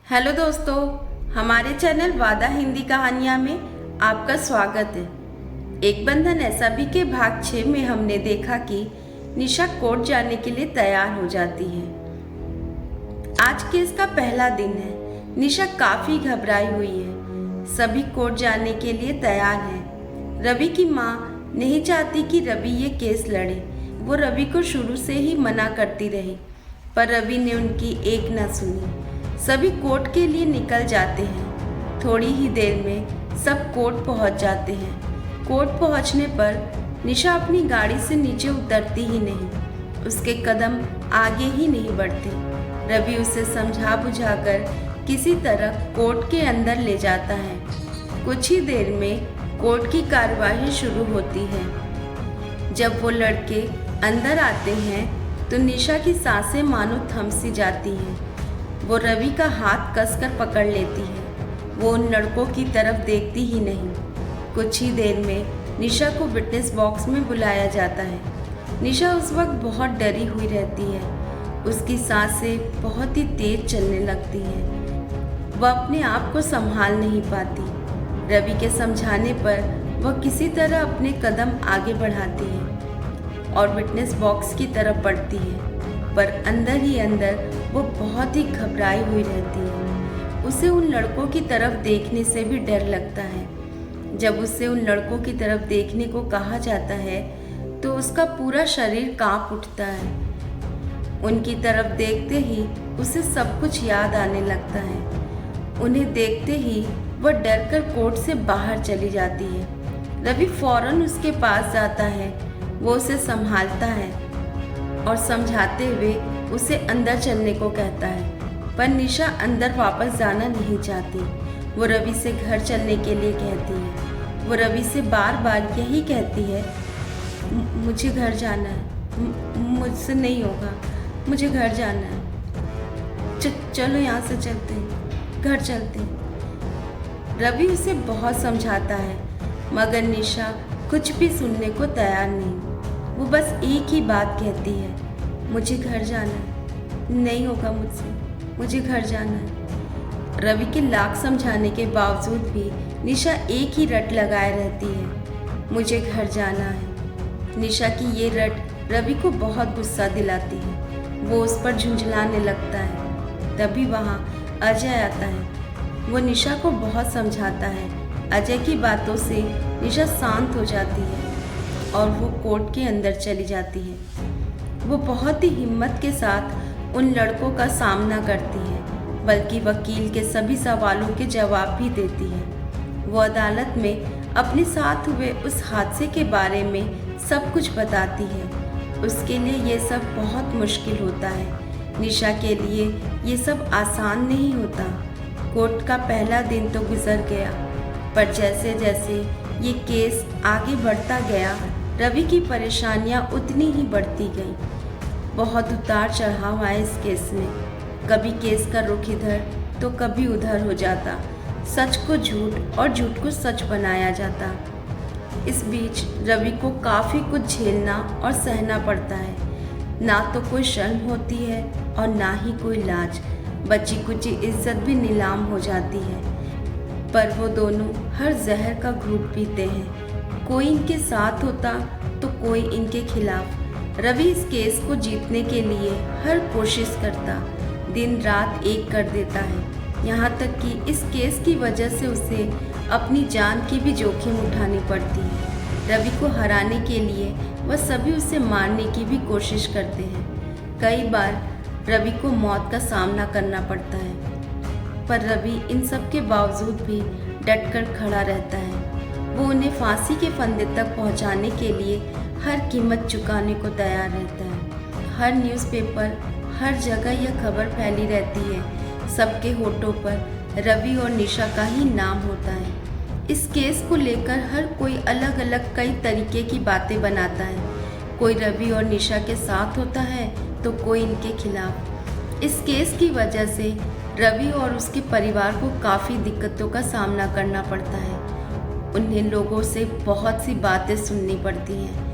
Hello दोस्तों, हमारे channel वादा हिंदी कहानियाँ में आपका स्वागत है। एक बंधन ऐसा भी के भाग 6 में हमने देखा कि निशा कोर्ट जाने के लिए तैयार हो जाती है। आज केस का पहला दिन है। निशा काफ़ी घबराई हुई है। सभी कोर्ट जाने के लिए तैयार हैं। रवि की माँ नहीं चाहती कि रवि ये केस लड़े। वो रवि को शुरू से ही मना करती रही, पर रवि ने उनकी एक न सुनी। सभी कोर्ट के लिए निकल जाते हैं। थोड़ी ही देर में सब कोर्ट पहुंच जाते हैं। कोर्ट पहुंचने पर निशा अपनी गाड़ी से नीचे उतरती ही नहीं। उसके कदम आगे ही नहीं बढ़ते। रवि उसे समझा बुझाकर किसी तरह कोर्ट के अंदर ले जाता है। कुछ ही देर में कोर्ट की कार्यवाही शुरू होती है। जब वो लड़के अंदर आते हैं तो निशा की सांसें मानो थम सी जाती हैं। वो रवि का हाथ कसकर पकड़ लेती है। वो उन लड़कों की तरफ देखती ही नहीं। कुछ ही देर में निशा को विटनेस बॉक्स में बुलाया जाता है। निशा उस वक्त बहुत डरी हुई रहती है। उसकी सांसें बहुत ही तेज चलने लगती हैं। वह अपने आप को संभाल नहीं पाती। रवि के समझाने पर वह किसी तरह अपने कदम आगे बढ़ाती है और विटनेस बॉक्स की तरफ बढ़ती है, पर अंदर ही अंदर वो बहुत ही घबराई हुई रहती है। उसे उन लड़कों की तरफ देखने से भी डर लगता है। जब उसे उन लड़कों की तरफ देखने को कहा जाता है तो उसका पूरा शरीर कांप उठता है। उनकी तरफ देखते ही उसे सब कुछ याद आने लगता है। उन्हें देखते ही वह डरकर कोर्ट से बाहर चली जाती है। रवि फौरन उसके पास जाता है। वो उसे संभालता है और समझाते हुए उसे अंदर चलने को कहता है, पर निशा अंदर वापस जाना नहीं चाहती। वो रवि से घर चलने के लिए कहती है। वो रवि से बार बार यही कहती है, मुझे घर जाना है, मुझसे नहीं होगा, मुझे घर जाना है, चलो यहाँ से चलते हैं, घर चलते हैं। रवि उसे बहुत समझाता है, मगर निशा कुछ भी सुनने को तैयार नहीं। वो बस एक ही बात कहती है, मुझे घर जाना है, नहीं होगा मुझसे, मुझे घर जाना है। रवि के लाख समझाने के बावजूद भी निशा एक ही रट लगाए रहती है, मुझे घर जाना है। निशा की ये रट रवि को बहुत गुस्सा दिलाती है। वो उस पर झुंझलाने लगता है। तभी वहाँ अजय आता है। वो निशा को बहुत समझाता है। अजय की बातों से निशा शांत हो जाती है और वो कोर्ट के अंदर चली जाती है। वो बहुत ही हिम्मत के साथ उन लड़कों का सामना करती है, बल्कि वकील के सभी सवालों के जवाब भी देती है। वो अदालत में अपने साथ हुए उस हादसे के बारे में सब कुछ बताती है। उसके लिए ये सब बहुत मुश्किल होता है। निशा के लिए ये सब आसान नहीं होता। कोर्ट का पहला दिन तो गुजर गया, पर जैसे जैसे ये केस आगे बढ़ता गया, रवि की परेशानियां उतनी ही बढ़ती गईं। बहुत उतार चढ़ाव आए इस केस में। कभी केस का रुख इधर तो कभी उधर हो जाता। सच को झूठ और झूठ को सच बनाया जाता। इस बीच रवि को काफ़ी कुछ झेलना और सहना पड़ता है। ना तो कोई शर्म होती है और ना ही कोई लाज। बची कुची इज्जत भी नीलाम हो जाती है। पर वो दोनों हर जहर का घूंट पीते हैं। कोई इनके साथ होता तो कोई इनके खिलाफ। रवि इस केस को जीतने के लिए हर कोशिश करता, दिन रात एक कर देता है। यहाँ तक कि इस केस की वजह से उसे अपनी जान की भी जोखिम उठानी पड़ती है। रवि को हराने के लिए वह सभी उसे मारने की भी कोशिश करते हैं। कई बार रवि को मौत का सामना करना पड़ता है, पर रवि इन सब के बावजूद भी डटकर खड़ा रहता है। वो उन्हें फांसी के फंदे तक पहुंचाने के लिए हर कीमत चुकाने को तैयार रहता है। हर न्यूज़पेपर, हर जगह यह खबर फैली रहती है। सबके होठों पर रवि और निशा का ही नाम होता है। इस केस को लेकर हर कोई अलग अलग कई तरीके की बातें बनाता है। कोई रवि और निशा के साथ होता है तो कोई इनके खिलाफ। इस केस की वजह से रवि और उसके परिवार को काफ़ी दिक्कतों का सामना करना पड़ता है। उन्हें लोगों से बहुत सी बातें सुननी पड़ती हैं।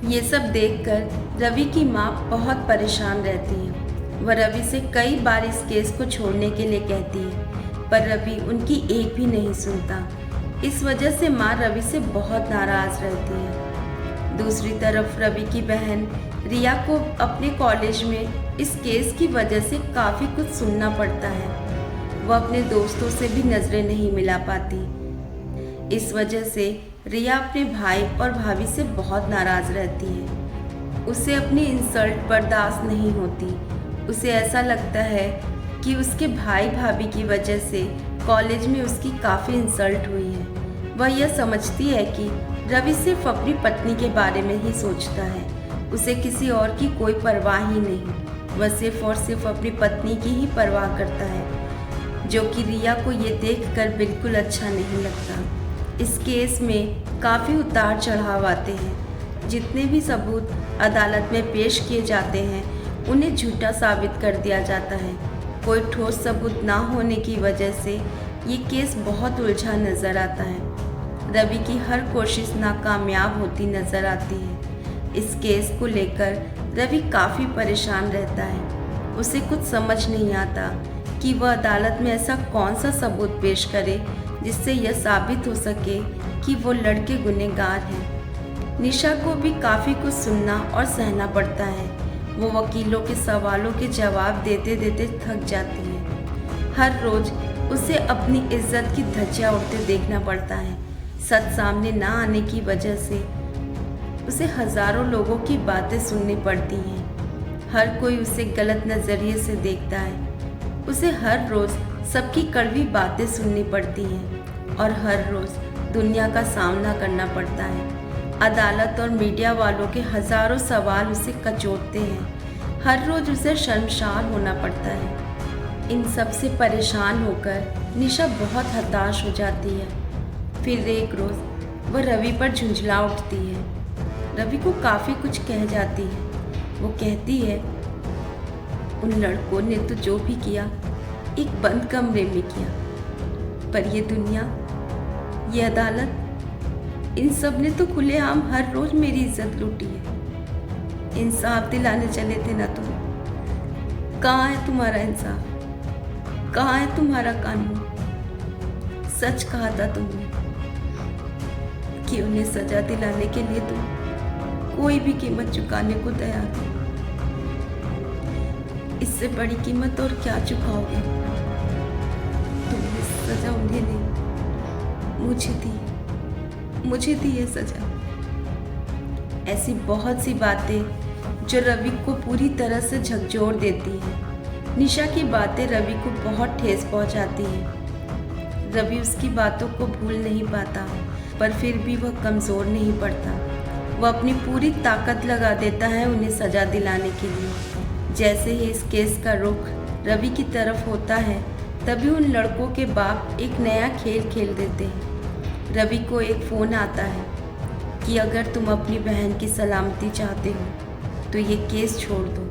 ये सब देखकर रवि की माँ बहुत परेशान रहती है। वह रवि से कई बार इस केस को छोड़ने के लिए कहती है, पर रवि उनकी एक भी नहीं सुनता। इस वजह से माँ रवि से बहुत नाराज रहती है। दूसरी तरफ रवि की बहन रिया को अपने कॉलेज में इस केस की वजह से काफ़ी कुछ सुनना पड़ता है। वह अपने दोस्तों से भी नज़रें नहीं मिला पाती। इस वजह से रिया अपने भाई और भाभी से बहुत नाराज़ रहती है। उसे अपनी इंसल्ट बर्दाश्त नहीं होती। उसे ऐसा लगता है कि उसके भाई भाभी की वजह से कॉलेज में उसकी काफ़ी इंसल्ट हुई है। वह यह समझती है कि रवि सिर्फ अपनी पत्नी के बारे में ही सोचता है। उसे किसी और की कोई परवाह ही नहीं। वह सिर्फ और सिर्फ अपनी पत्नी की ही परवाह करता है, जो कि रिया को ये देखकर बिल्कुल अच्छा नहीं लगता। इस केस में काफ़ी उतार चढ़ाव आते हैं। जितने भी सबूत अदालत में पेश किए जाते हैं उन्हें झूठा साबित कर दिया जाता है। कोई ठोस सबूत ना होने की वजह से ये केस बहुत उलझा नज़र आता है। रवि की हर कोशिश नाकामयाब होती नज़र आती है। इस केस को लेकर रवि काफ़ी परेशान रहता है। उसे कुछ समझ नहीं आता कि वह अदालत में ऐसा कौन सा सबूत पेश करे जिससे यह साबित हो सके कि वो लड़के गुनहगार हैं। निशा को भी काफ़ी कुछ सुनना और सहना पड़ता है। वो वकीलों के सवालों के जवाब देते देते थक जाती है। हर रोज़ उसे अपनी इज्जत की धज्जियाँ उड़ते देखना पड़ता है। सच सामने ना आने की वजह से उसे हज़ारों लोगों की बातें सुननी पड़ती हैं। हर कोई उसे गलत नज़रिए से देखता है। उसे हर रोज़ सबकी कड़वी बातें सुननी पड़ती हैं और हर रोज़ दुनिया का सामना करना पड़ता है। अदालत और मीडिया वालों के हज़ारों सवाल उसे कचोटते हैं। हर रोज़ उसे शर्मसार होना पड़ता है। इन सब से परेशान होकर निशा बहुत हताश हो जाती है। फिर एक रोज़ वह रवि पर झुंझला उठती है। रवि को काफ़ी कुछ कह जाती है। वो कहती है, उन लड़कों ने तो जो भी किया एक बंद कमरे में किया, पर ये दुनिया, ये अदालत, इन सब ने तो खुलेआम हर रोज़ मेरी इज्जत लूटी है। इंसाफ दिलाने चले थे ना तुम? कहाँ है तुम्हारा इंसाफ? कहाँ है तुम्हारा कानून? सच कहा था तुमने कि उन्हें सजा दिलाने के लिए तुम कोई भी कीमत चुकाने को तैयार हो। इससे बड़ी कीमत और क्या चुकाओगे? तुमने सजा उन्हें नहीं, मुझे दी ये सजा। ऐसी बहुत सी बातें जो रवि को पूरी तरह से झकझोर देती हैं। निशा की बातें रवि को बहुत ठेस पहुंचाती हैं। रवि उसकी बातों को भूल नहीं पाता, पर फिर भी वह कमज़ोर नहीं पड़ता। वह अपनी पूरी ताकत लगा देता है उन्हें सज़ा दिलाने के लिए। जैसे ही इस केस का रुख रवि की तरफ होता है, तभी उन लड़कों के बाप एक नया खेल खेल देते हैं। रवि को एक फ़ोन आता है कि अगर तुम अपनी बहन की सलामती चाहते हो तो ये केस छोड़ दो,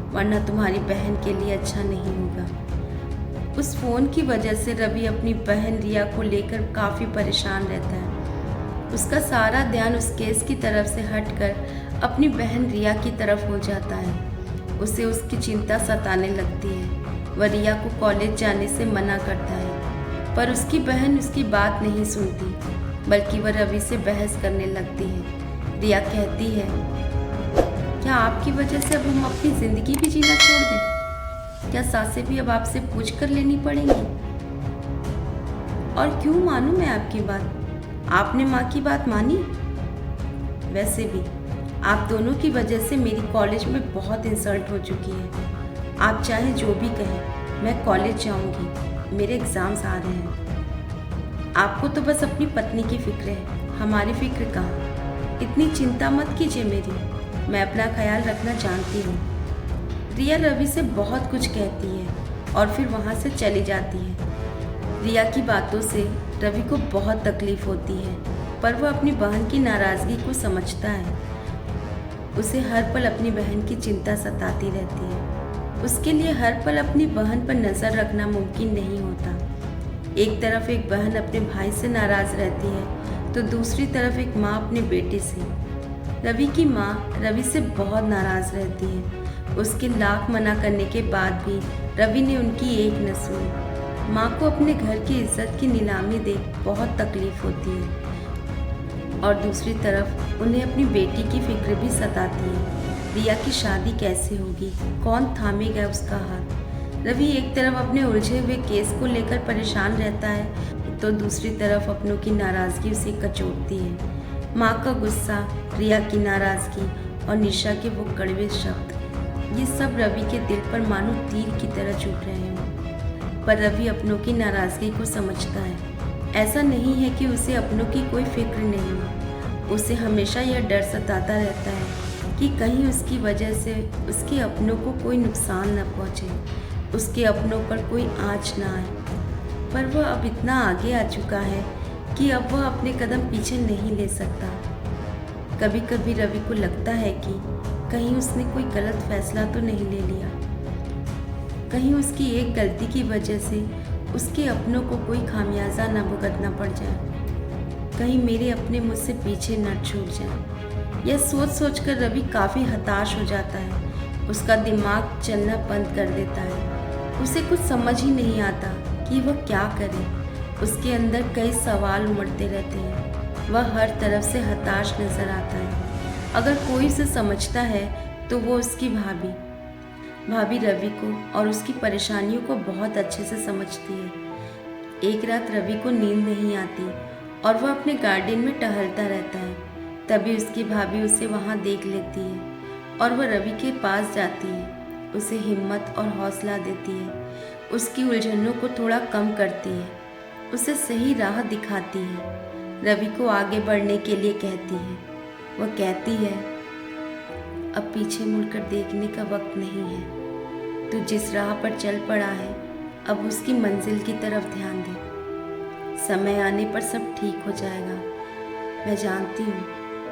वरना तुम्हारी बहन के लिए अच्छा नहीं होगा। उस फ़ोन की वजह से रवि अपनी बहन रिया को लेकर काफ़ी परेशान रहता है। उसका सारा ध्यान उस केस की तरफ से हटकर अपनी बहन रिया की तरफ हो जाता है। उसे उसकी चिंता सताने लगती है। वह रिया को कॉलेज जाने से मना करता है, पर उसकी बहन उसकी बात नहीं सुनती, बल्कि वह रवि से बहस करने लगती है। रिया कहती है, क्या आपकी वजह से अब हम अपनी ज़िंदगी भी जीना छोड़ दें? क्या सांसें भी अब आपसे पूछ कर लेनी पड़ेंगी? और क्यों मानूं मैं आपकी बात? आपने माँ की बात मानी? वैसे भी आप दोनों की वजह से मेरी कॉलेज में बहुत इंसल्ट हो चुकी है। आप चाहे जो भी कहें, मैं कॉलेज जाऊंगी। मेरे एग्ज़ाम्स आ रहे हैं। आपको तो बस अपनी पत्नी की फिक्र है, हमारी फिक्र कहाँ? इतनी चिंता मत कीजिए मेरी, मैं अपना ख्याल रखना जानती हूँ। रिया रवि से बहुत कुछ कहती है और फिर वहाँ से चली जाती है। रिया की बातों से रवि को बहुत तकलीफ़ होती है, पर वह अपनी बहन की नाराज़गी को समझता है। उसे हर पल अपनी बहन की चिंता सताती रहती है। उसके लिए हर पल अपनी बहन पर नज़र रखना मुमकिन नहीं होता। एक तरफ एक बहन अपने भाई से नाराज़ रहती है, तो दूसरी तरफ एक माँ अपने बेटे से। रवि की माँ रवि से बहुत नाराज़ रहती है। उसके लाख मना करने के बाद भी रवि ने उनकी एक न सुनी। माँ को अपने घर की इज्जत की नीलामी देख बहुत तकलीफ होती है और दूसरी तरफ उन्हें अपनी बेटी की फिक्र भी सताती है। रिया की शादी कैसे होगी, कौन थामेगा उसका हाथ। रवि एक तरफ अपने उलझे हुए केस को लेकर परेशान रहता है तो दूसरी तरफ अपनों की नाराज़गी उसे कचोटती है। माँ का गुस्सा, रिया की नाराज़गी और निशा के वो कड़वे शब्द, ये सब रवि के दिल पर मानो तीर की तरह चुभ रहे हों। पर रवि अपनों की नाराज़गी को समझता है। ऐसा नहीं है कि उसे अपनों की कोई फिक्र नहीं हो। उसे हमेशा यह डर सताता रहता है कि कहीं उसकी वजह से उसके अपनों को कोई नुकसान न पहुँचे, उसके अपनों पर कोई आँच ना आए। पर वह अब इतना आगे आ चुका है कि अब वह अपने कदम पीछे नहीं ले सकता। कभी कभी रवि को लगता है कि कहीं उसने कोई गलत फैसला तो नहीं ले लिया, कहीं उसकी एक गलती की वजह से उसके अपनों को कोई खामियाजा न भुगतना पड़ जाए, कहीं मेरे अपने मुझसे पीछे न छूट जाए। यह सोच सोच कर रवि काफ़ी हताश हो जाता है। उसका दिमाग चलना बंद कर देता है। उसे कुछ समझ ही नहीं आता कि वह क्या करे। उसके अंदर कई सवाल उमड़ते रहते हैं। वह हर तरफ से हताश नजर आता है। अगर कोई उसे समझता है तो वो उसकी भाभी रवि को और उसकी परेशानियों को बहुत अच्छे से समझती है। एक रात रवि को नींद नहीं आती और वह अपने गार्डन में टहलता रहता है। तभी उसकी भाभी उसे वहाँ देख लेती है और वह रवि के पास जाती है, उसे हिम्मत और हौसला देती है, उसकी उलझनों को थोड़ा कम करती है, उसे सही राह दिखाती है, रवि को आगे बढ़ने के लिए कहती है। वह कहती है, अब पीछे मुड़कर देखने का वक्त नहीं है। तू जिस राह पर चल पड़ा है अब उसकी मंजिल की तरफ ध्यान दे। समय आने पर सब ठीक हो जाएगा। मैं जानती हूँ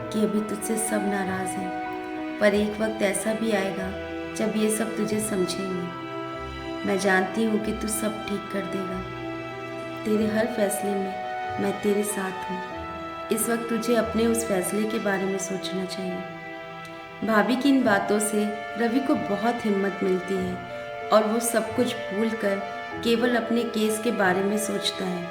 कि अभी तुझसे सब नाराज़ हैं, पर एक वक्त ऐसा भी आएगा जब ये सब तुझे समझेंगे। मैं जानती हूँ कि तू सब ठीक कर देगा। तेरे हर फैसले में मैं तेरे साथ हूँ। इस वक्त तुझे अपने उस फैसले के बारे में सोचना चाहिए। भाभी की इन बातों से रवि को बहुत हिम्मत मिलती है और वो सब कुछ भूलकर केवल अपने केस के बारे में सोचता है,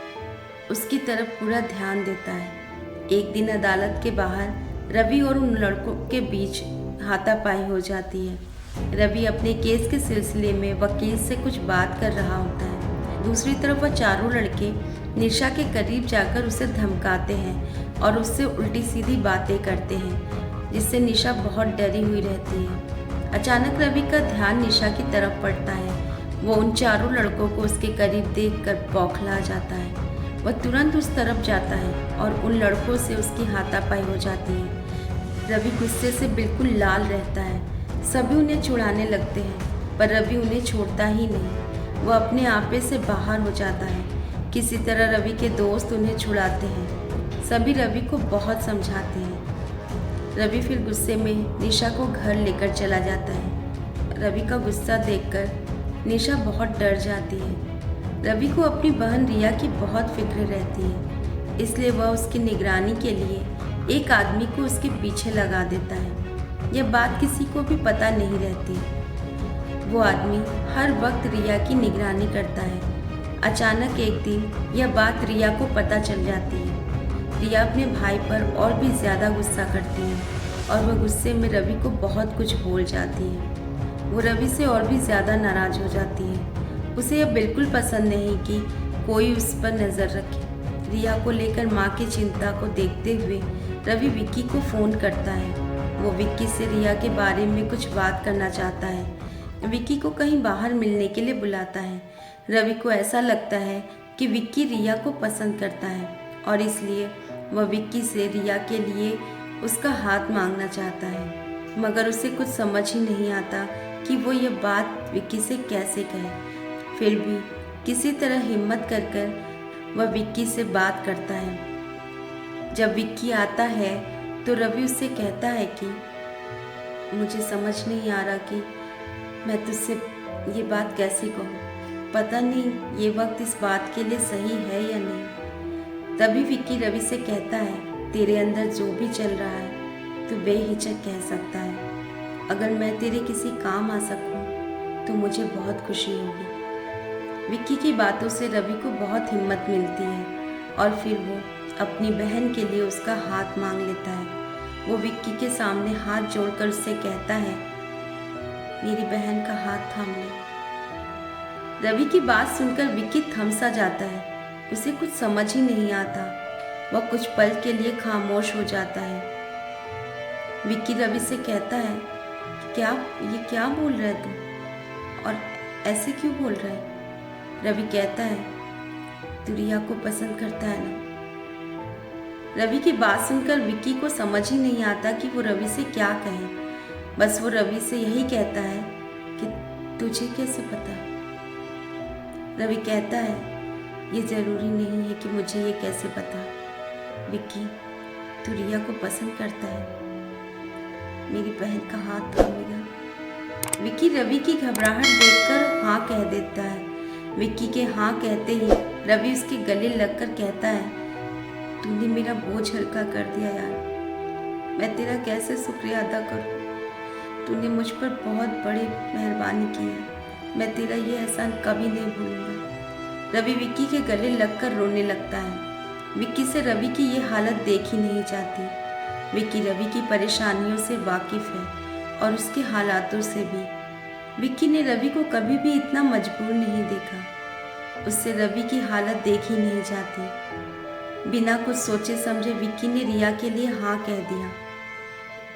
उसकी तरफ पूरा ध्यान देता है। एक दिन अदालत के बाहर रवि और उन लड़कों के बीच हाथापाई हो जाती है। रवि अपने केस के सिलसिले में वकील से कुछ बात कर रहा होता है। दूसरी तरफ वह चारों लड़के निशा के करीब जाकर उसे धमकाते हैं और उससे उल्टी सीधी बातें करते हैं, जिससे निशा बहुत डरी हुई रहती है। अचानक रवि का ध्यान निशा की तरफ पड़ता है। वो उन चारों लड़कों को उसके करीब देखकर बौखला जाता है। वह तुरंत उस तरफ जाता है और उन लड़कों से उसकी हाथापाई हो जाती है। रवि गुस्से से बिल्कुल लाल रहता है। सभी उन्हें छुड़ाने लगते हैं पर रवि उन्हें छोड़ता ही नहीं। वह अपने आपे से बाहर हो जाता है। किसी तरह रवि के दोस्त उन्हें छुड़ाते हैं। सभी रवि को बहुत समझाते हैं। रवि फिर गुस्से में निशा को घर लेकर चला जाता है। रवि का गुस्सा देखकर निशा बहुत डर जाती है। रवि को अपनी बहन रिया की बहुत फिक्र रहती है, इसलिए वह उसकी निगरानी के लिए एक आदमी को उसके पीछे लगा देता है। यह बात किसी को भी पता नहीं रहती। वो आदमी हर वक्त रिया की निगरानी करता है। अचानक एक दिन यह बात रिया को पता चल जाती है। रिया अपने भाई पर और भी ज़्यादा गुस्सा करती है और वह गुस्से में रवि को बहुत कुछ बोल जाती है। वो रवि से और भी ज़्यादा नाराज़ हो जाती है। उसे यह बिल्कुल पसंद नहीं कि कोई उस पर नज़र रखे। रिया को लेकर माँ की चिंता को देखते हुए रवि विक्की को फ़ोन करता है। वो विक्की से रिया के बारे में कुछ बात करना चाहता है। विक्की को कहीं बाहर मिलने के लिए बुलाता है। रवि को ऐसा लगता है कि विक्की रिया को पसंद करता है और इसलिए वह विक्की से रिया के लिए उसका हाथ मांगना चाहता है, मगर उसे कुछ समझ ही नहीं आता कि वो ये बात विक्की से कैसे कहे। फिर भी किसी तरह हिम्मत कर वह विक्की से बात करता है। जब विक्की आता है तो रवि उससे कहता है कि मुझे समझ नहीं आ रहा कि मैं तुझसे ये बात कैसे कहूँ। पता नहीं ये वक्त इस बात के लिए सही है या नहीं। तभी विक्की रवि से कहता है, तेरे अंदर जो भी चल रहा है तू बेहिचक कह सकता है। अगर मैं तेरे किसी काम आ सकूं तो मुझे बहुत खुशी होगी। विक्की की बातों से रवि को बहुत हिम्मत मिलती है और फिर वो अपनी बहन के लिए उसका हाथ मांग लेता है। वो विक्की के सामने हाथ जोड़कर उससे कहता है, मेरी बहन का हाथ थाम ले। रवि की बात सुनकर विक्की थम सा जाता है। उसे कुछ समझ ही नहीं आता। वह कुछ पल के लिए खामोश हो जाता है। विक्की रवि से कहता है, ये क्या बोल रहा है तू, और ऐसे क्यों बोल रहा है? रवि कहता है, तू रिया को पसंद करता है ना? रवि की बात सुनकर विक्की को समझ ही नहीं आता कि वो रवि से क्या कहे। बस वो रवि से यही कहता है कि तुझे कैसे पता? रवि कहता है, ये ज़रूरी नहीं है कि मुझे ये कैसे पता। विक्की, तू रिया को पसंद करता है, मेरी बहन का हाथ थामेगा। विक्की रवि की घबराहट देखकर हाँ कह देता है। विक्की के हाँ कहते ही रवि उसके गले लगकर कहता है, तूने मेरा बोझ हल्का कर दिया यार। मैं तेरा कैसे शुक्रिया अदा करूं? तूने मुझ पर बहुत बड़ी मेहरबानी की है। मैं तेरा ये एहसान कभी नहीं भूलूंगा। रवि विक्की के गले लगकर रोने लगता है। विक्की से रवि की ये हालत देख ही नहीं जाती। विक्की रवि की परेशानियों से वाकिफ है और उसके हालातों से भी। विक्की ने रवि को कभी भी इतना मजबूर नहीं देखा। उससे रवि की हालत देखी नहीं जाती। बिना कुछ सोचे समझे विक्की ने रिया के लिए हाँ कह दिया।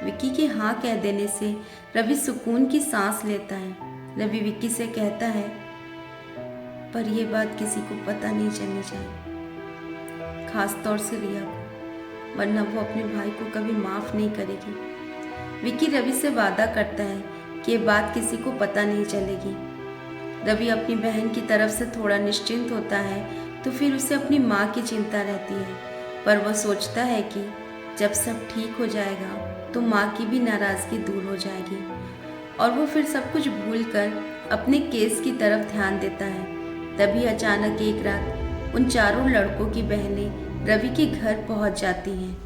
विक्की के हाँ कह देने से रवि सुकून की सांस लेता है। रवि विक्की से कहता है, पर यह बात किसी को पता नहीं चलनी चाहिए, खास तौर से रिया को, वरना वो अपने भाई को कभी माफ़ नहीं करेगी। विक्की रवि से वादा करता है कि ये बात किसी को पता नहीं चलेगी। रवि अपनी बहन की तरफ से थोड़ा निश्चिंत होता है तो फिर उसे अपनी माँ की चिंता रहती है, पर वह सोचता है कि जब सब ठीक हो जाएगा तो माँ की भी नाराज़गी दूर हो जाएगी और वो फिर सब कुछ भूलकर अपने केस की तरफ ध्यान देता है। तभी अचानक एक रात उन चारों लड़कों की बहनें रवि के घर पहुंच जाती हैं।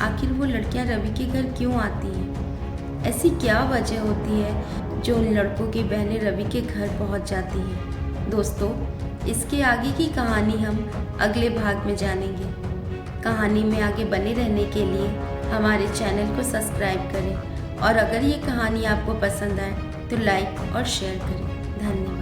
आखिर वो लड़कियां रवि के घर क्यों आती हैं? ऐसी क्या वजह होती है जो उन लड़कों की बहनें रवि के घर पहुंच जाती हैं? दोस्तों, इसके आगे की कहानी हम अगले भाग में जानेंगे। कहानी में आगे बने रहने के लिए हमारे चैनल को सब्सक्राइब करें और अगर ये कहानी आपको पसंद आए तो लाइक और शेयर करें। धन्यवाद।